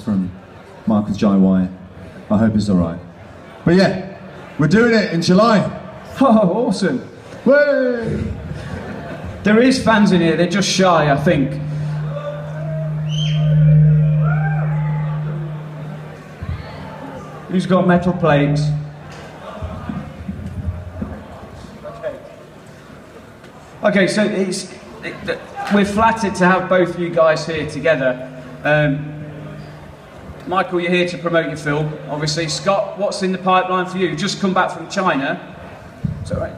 from Michael Jai White. I hope it's alright. But yeah, we're doing it in July. Oh, awesome. Way! There is fans in here, they're just shy, I think. Who's got metal plates? Okay, so we're flattered to have both you guys here together. Michael, you're here to promote your film, obviously. Scott, what's in the pipeline for you? You've just come back from China. Is that right?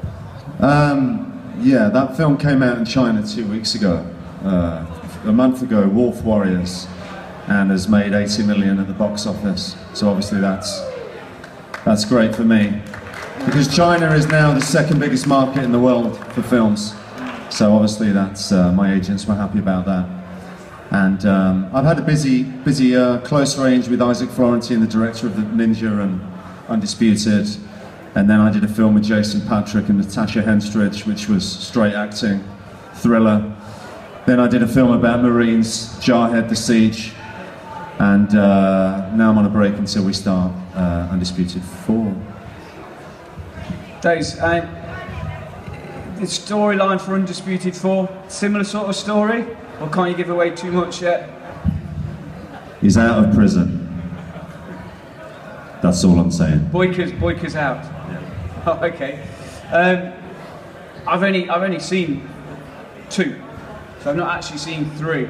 Yeah, that film came out in China 2 weeks ago. A month ago, Wolf Warriors, and has made 80 million at the box office. So obviously that's great for me, because China is now the second biggest market in the world for films. So obviously that's my agents were happy about that. And I've had a busy close range with Isaac Florentine, the director of The Ninja and Undisputed. And then I did a film with Jason Patrick and Natasha Henstridge, which was straight acting, thriller. Then I did a film about Marines, Jarhead, The Siege. And now I'm on a break until we start Undisputed 4. Days, the storyline for Undisputed 4, similar sort of story? Or can't you give away too much yet? He's out of prison. That's all I'm saying. Boyka's out. Yeah. Oh, okay. I've only seen 2, so I've not actually seen 3.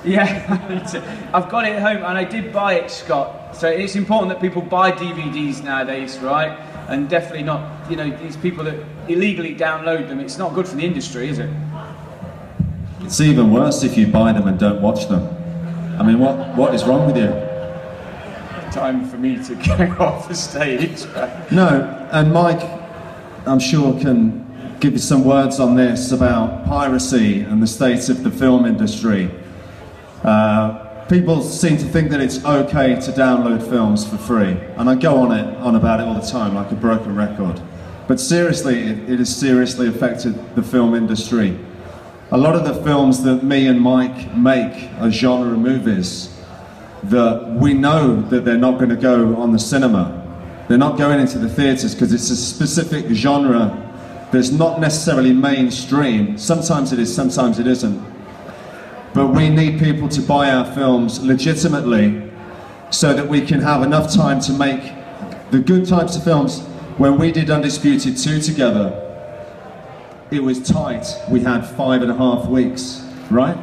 Yeah, I've got it at home, and I did buy it, Scott. So it's important that people buy DVDs nowadays, right? And definitely not, you know, these people that illegally download them. It's not good for the industry, is it? It's even worse if you buy them and don't watch them. I mean, what is wrong with you? Time for me to get off the stage. No, and Mike, I'm sure, can give you some words on this about piracy and the state of the film industry. People seem to think that it's okay to download films for free, and I go on about it all the time like a broken record. But seriously, it has seriously affected the film industry. A lot of the films that me and Mike make are genre movies that we know that they're not going to go on the cinema. They're not going into the theatres because it's a specific genre that's not necessarily mainstream. Sometimes it is, sometimes it isn't. But we need people to buy our films legitimately so that we can have enough time to make the good types of films. When we did Undisputed 2 together, it was tight. We had 5.5 weeks, right?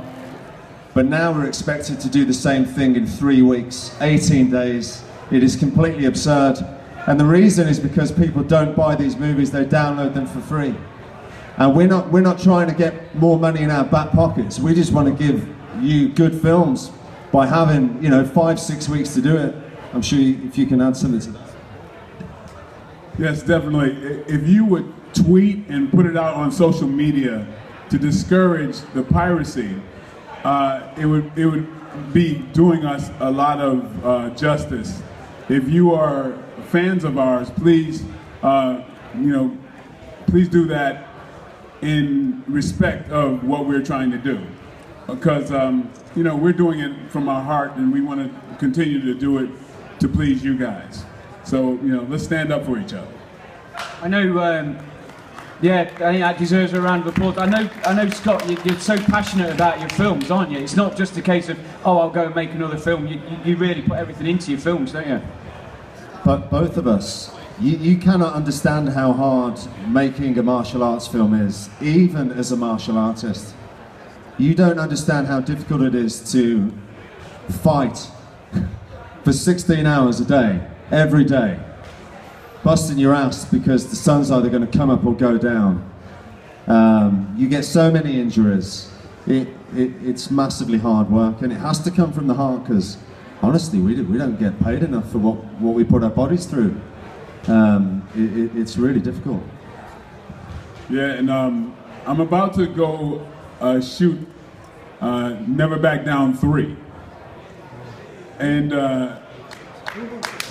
But now we're expected to do the same thing in 3 weeks, 18 days. It is completely absurd. And the reason is because people don't buy these movies, they download them for free. And we're not trying to get more money in our back pockets. We just want to give you good films by having, 5-6 weeks to do it. I'm sure if you can add something to that. Yes, definitely. If you would tweet and put it out on social media to discourage the piracy, it would be doing us a lot of justice. If you are fans of ours, please, please do that in respect of what we're trying to do, because we're doing it from our heart, and we want to continue to do it to please you guys. So let's stand up for each other. I know. Yeah, I think that deserves a round of applause. I know, Scott, you're so passionate about your films, aren't you? It's not just a case of, oh, I'll go and make another film. You really put everything into your films, don't you? But both of us, you cannot understand how hard making a martial arts film is, even as a martial artist. You don't understand how difficult it is to fight for 16 hours a day, every day, busting your ass because the sun's either going to come up or go down. You get so many injuries. It's massively hard work, and it has to come from the heart, because honestly, we don't get paid enough for what we put our bodies through. It's really difficult. Yeah, and I'm about to go shoot Never Back Down 3. And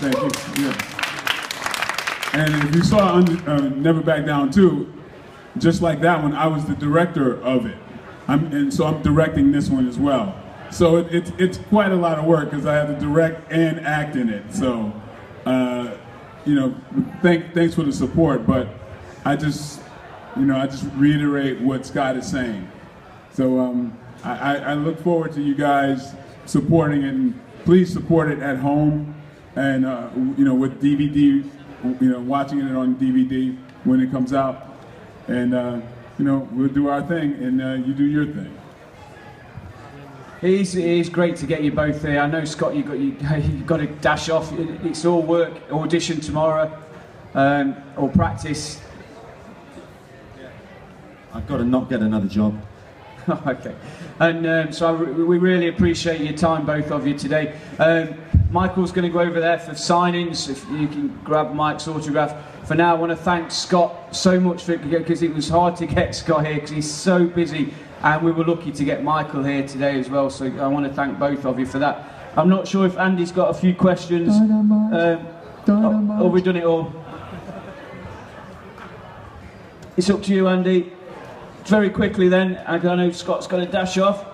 thank you. Yeah. And if you saw Never Back Down 2, just like that one, I was the director of it. And so I'm directing this one as well. So it's quite a lot of work because I have to direct and act in it. So, you know, thanks for the support, but I just reiterate what Scott is saying. So I look forward to you guys supporting it, and please support it at home, and you know, with DVD, you know, watching it on DVD when it comes out, and you know, we'll do our thing, and you do your thing. It is great to get you both here. I know, Scott, you got to dash off. It's all work, audition tomorrow, or practice. I've got to not get another job. Okay. And so we really appreciate your time, both of you, today. Michael's going to go over there for signings. If you can grab Mike's autograph. For now, I want to thank Scott so much for it, because it was hard to get Scott here because he's so busy. And we were lucky to get Michael here today as well, so I want to thank both of you for that. I'm not sure if Andy's got a few questions. Oh, we've done it all. It's up to you, Andy. Very quickly then, I know Scott's got to dash off.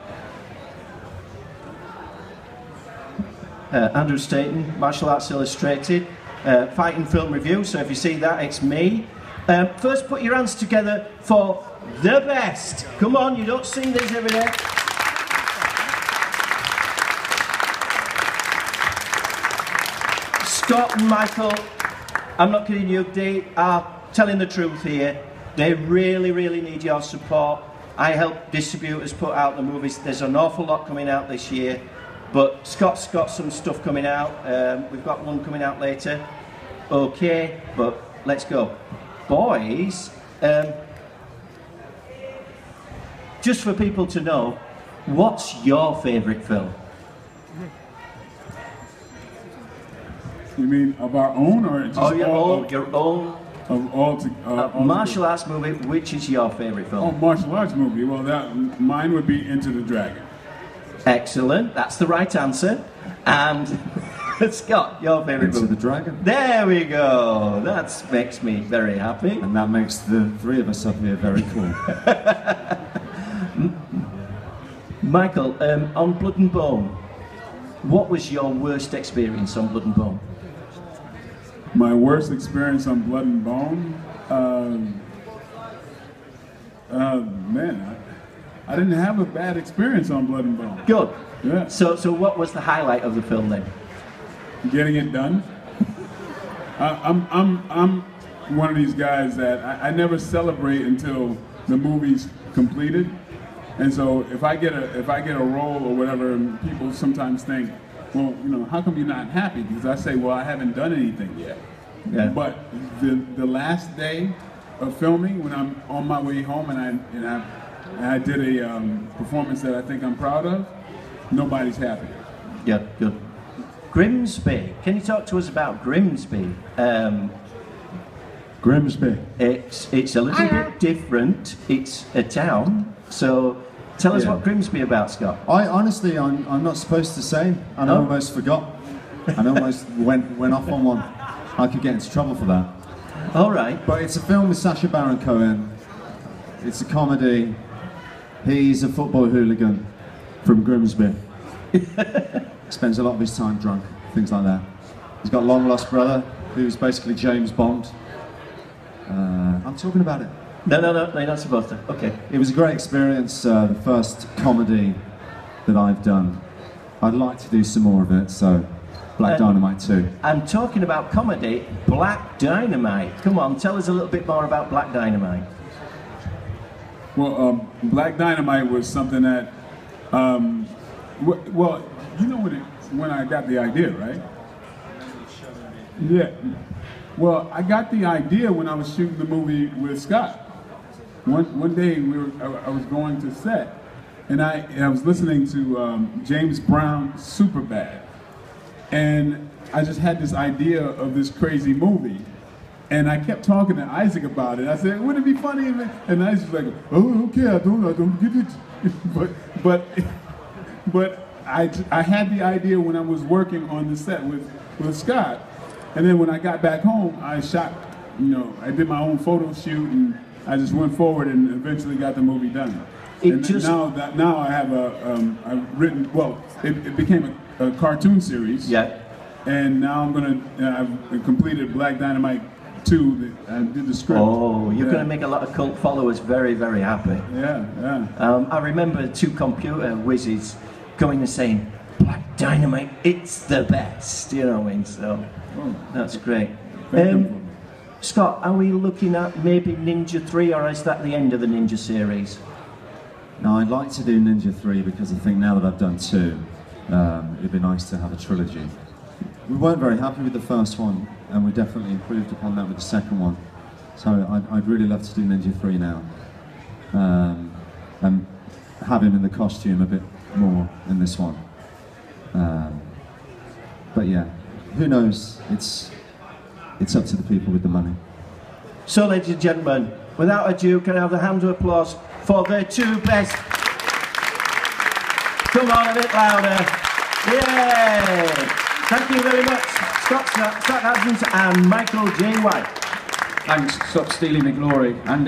Andrew Staten, Martial Arts Illustrated, Fighting Film Review, so if you see that, it's me. First, put your hands together for the best. Come on, you don't see these every day. Scott and Michael, I'm not kidding you, they are telling the truth here. They really, really need your support. I help distributors put out the movies. There's an awful lot coming out this year, but Scott's got some stuff coming out. We've got one coming out later. Okay, but let's go. Boys, just for people to know, what's your favourite film? You mean of our own, or just your own? Of all martial arts movie, which is your favourite film? Oh, martial arts movie. Well, mine would be Into the Dragon. Excellent, that's the right answer. And Scott, your favourite movie? Into the Dragon. There we go. That makes me very happy. And that makes the three of us up here very cool. Michael, on Blood and Bone, what was your worst experience on Blood and Bone? My worst experience on Blood and Bone? Man, I didn't have a bad experience on Blood and Bone. Good. Yeah. So what was the highlight of the film then? Getting it done. I'm one of these guys that I never celebrate until the movie's completed. And so if I get a role or whatever, and people sometimes think, well, you know, how come you're not happy? Because I say, well, I haven't done anything yet. Yeah. But the last day of filming, when I'm on my way home and I did a performance that I think I'm proud of, nobody's happy. Yeah, good. Grimsby. Can you talk to us about Grimsby? Grimsby. It's a little bit different. It's a town. So tell us what Grimsby about, Scott. I'm not supposed to say, and I almost forgot. I almost went off on one. I could get into trouble for that. All right. But it's a film with Sacha Baron Cohen. It's a comedy. He's a football hooligan from Grimsby. Spends a lot of his time drunk, things like that. He's got a long lost brother who's basically James Bond. I'm talking about it. No, you're not supposed to. Okay. It was a great experience, the first comedy that I've done. I'd like to do some more of it, so Black Dynamite 2. I'm talking about comedy, Black Dynamite. Come on, tell us a little bit more about Black Dynamite. Well, Black Dynamite was something that, well, you know when I got the idea, right? Yeah. Well, I got the idea when I was shooting the movie with Scott. One day I was going to set, and I was listening to James Brown's Superbad, and I just had this idea of this crazy movie, and I kept talking to Isaac about it. I said, "Wouldn't it be funny?" And Isaac's like, "Oh, okay, I don't get it," but I had the idea when I was working on the set with Scott, and then when I got back home, I shot, I did my own photo shoot, and I just went forward and eventually got the movie done. Now I have I've written, well, it became a cartoon series. Yeah. And now I've completed Black Dynamite 2. I did the script. Oh, you're going to make a lot of cult followers very, very happy. Yeah. I remember 2 computer whizzes going and saying, Black Dynamite, it's the best, you know what I mean? So, that's great. Scott, are we looking at maybe Ninja 3, or is that the end of the Ninja series? No, I'd like to do Ninja 3 because I think now that I've done 2, it'd be nice to have a trilogy. We weren't very happy with the first one, and we definitely improved upon that with the second one. So I'd really love to do Ninja 3 now. And have him in the costume a bit more in this one. But yeah, who knows? It's up to the people with the money. So, ladies and gentlemen, without ado, can I have a hand of applause for the 2 best? Come on, a bit louder. Yay! Thank you very much, Scott Adkins and Michael J. White. Thanks, stop stealing my glory, Andy.